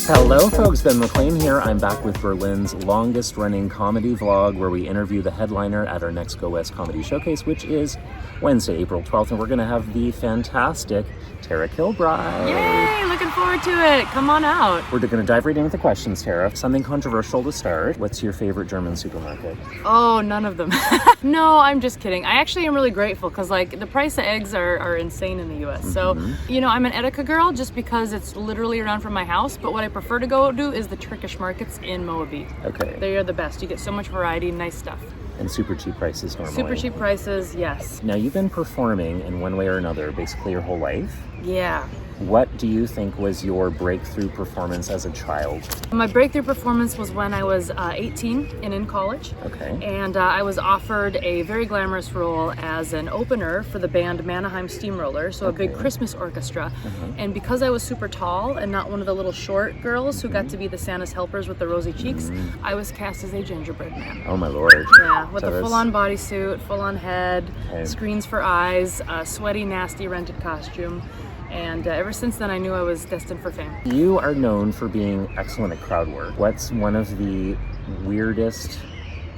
Hello folks, Ben McLean here. I'm back with Berlin's longest running comedy vlog where we interview the headliner at our next Go West Comedy Showcase, which is Wednesday, April 12th, and we're going to have the fantastic Tera Kilbride. Yay! Looking forward to it. Come on out. We're going to dive right in with the questions, Tera. Something controversial to start. What's your favorite German supermarket? Oh, none of them. No, I'm just kidding. I actually am really grateful because like the price of eggs are insane in the US. So, you know, I'm an Edeka girl just because it's literally around from my house, but what I prefer to go do is the Turkish markets in Moabit. Okay. They are the best. You get so much variety, nice stuff. And super cheap prices normally. Super cheap prices, yes. Now, you've been performing in one way or another basically your whole life. Yeah. What do you think was your breakthrough performance as a child? My breakthrough performance was when I was 18 and in college. Okay. And I was offered a very glamorous role as an opener for the band Mannheim Steamroller, so a big Christmas orchestra. And because I was super tall and not one of the little short girls who got to be the Santa's helpers with the rosy cheeks, I was cast as a gingerbread man. Oh my lord. Yeah, with a full-on bodysuit, full-on head, screens for eyes, a sweaty, nasty rented costume. And ever since then, I knew I was destined for fame. You are known for being excellent at crowd work. What's one of the weirdest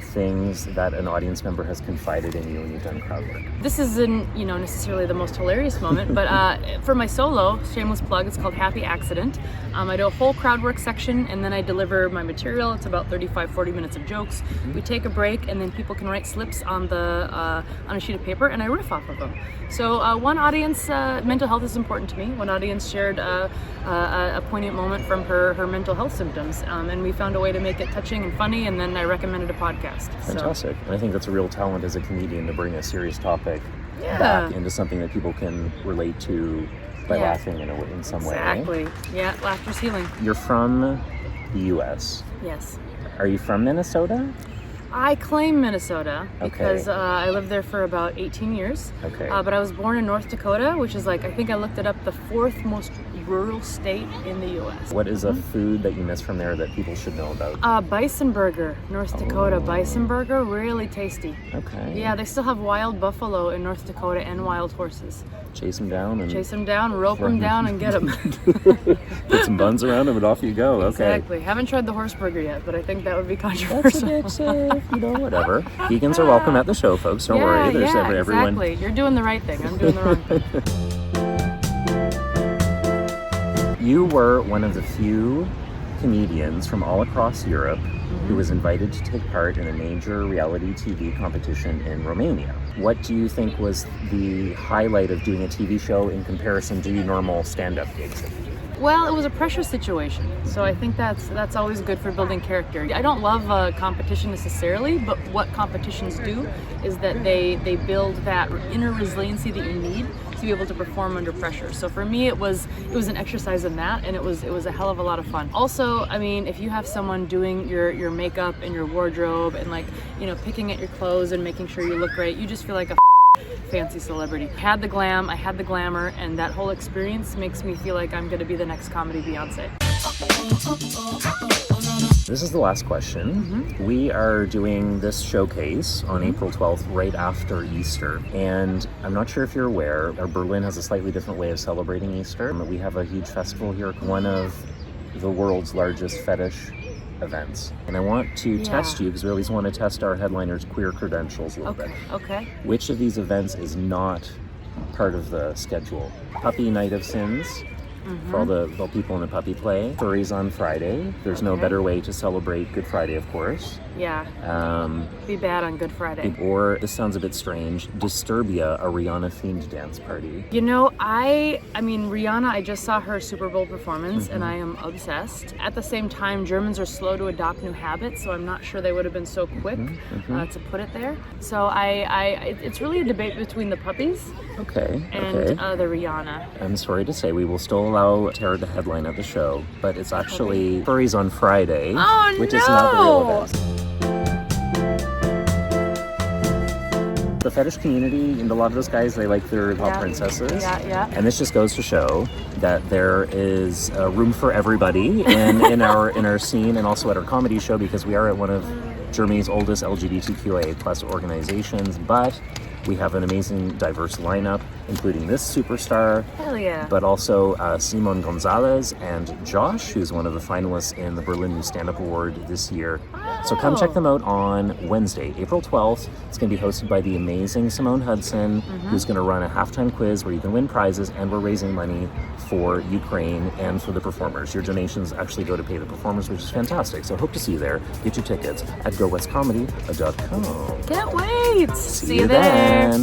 things that an audience member has confided in you when you've done crowd work? This isn't, you know, necessarily the most hilarious moment, but for my solo, shameless plug, it's called Happy Accident. I do a whole crowd work section and then I deliver my material. It's about 35-40 minutes of jokes. We take a break and then people can write slips on a sheet of paper and I riff off of them. So one audience, mental health is important to me. One audience shared a poignant moment from her mental health symptoms, and we found a way to make it touching and funny, and then I recommended a podcast. Fantastic. And I think that's a real talent as a comedian to bring a serious topic back into something that people can relate to by laughing in some way. Exactly. Yeah, laughter's healing. You're from the US. Yes. Are you from Minnesota? I claim Minnesota because I lived there for about 18 years. Okay. But I was born in North Dakota, which is like, I think I looked it up, the 4th most rural state in the U.S. What is a food that you miss from there that people should know about? Bison burger, North Dakota. Bison burger, really tasty. Okay. Yeah, they still have wild buffalo in North Dakota and wild horses. Chase them down and rope them down and get them. Put some buns around them and off you go. Okay. Exactly. Haven't tried the horse burger yet, but I think that would be controversial. That's a bit safe, you know, whatever. Vegans are welcome at the show, folks. Don't worry. There's everyone. Exactly. You're doing the right thing. I'm doing the wrong thing. You were one of the few comedians from all across Europe who was invited to take part in a major reality TV competition in Romania. What do you think was the highlight of doing a TV show in comparison to your normal stand-up gigs? Well, it was a pressure situation, so I think that's always good for building character. I don't love a competition necessarily, but what competitions do is that they build that inner resiliency that you need to be able to perform under pressure. So for me, it was an exercise in that, and it was a hell of a lot of fun. Also, I mean, if you have someone doing your makeup and your wardrobe and like, you know, picking at your clothes and making sure you look great, you just feel like a fancy celebrity. I had the glam, I had the glamour, and that whole experience makes me feel like I'm going to be the next comedy Beyonce. This is the last question. We are doing this showcase on April 12th, right after Easter. And I'm not sure if you're aware, Berlin has a slightly different way of celebrating Easter. We have a huge festival here, one of the world's largest fetish events. And I want to test you, because we always want to test our headliners' queer credentials a little bit. Okay. Which of these events is not part of the schedule? Puppy Night of Sins, for all the people in the puppy play. Furries on Friday. There's no better way to celebrate Good Friday, of course. Yeah. Be bad on Good Friday. Or, this sounds a bit strange, Disturbia, a Rihanna-themed dance party. You know, I mean, Rihanna, I just saw her Super Bowl performance, and I am obsessed. At the same time, Germans are slow to adopt new habits, so I'm not sure they would have been so quick to put it there. So it's really a debate between the puppies and the Rihanna. I'm sorry to say, we will still allow Tera to headline at the show, but it's actually Furries on Friday, which is not the real event. The fetish community, and a lot of those guys, they like their pop princesses. And this just goes to show that there is room for everybody in our scene, and also at our comedy show, because we are at one of Germany's oldest LGBTQIA+ organizations, but we have an amazing diverse lineup. including this superstar, Hell yeah. but also Simone Gonzales and Josh, who's one of the finalists in the Berlin New Stand-Up Award this year. So come check them out on Wednesday, April 12th. It's going to be hosted by the amazing Simone Hudson, who's going to run a halftime quiz where you can win prizes, and we're raising money for Ukraine and for the performers. Your donations actually go to pay the performers, which is fantastic. So hope to see you there. Get your tickets at gowestcomedy.com. Can't wait. See you there.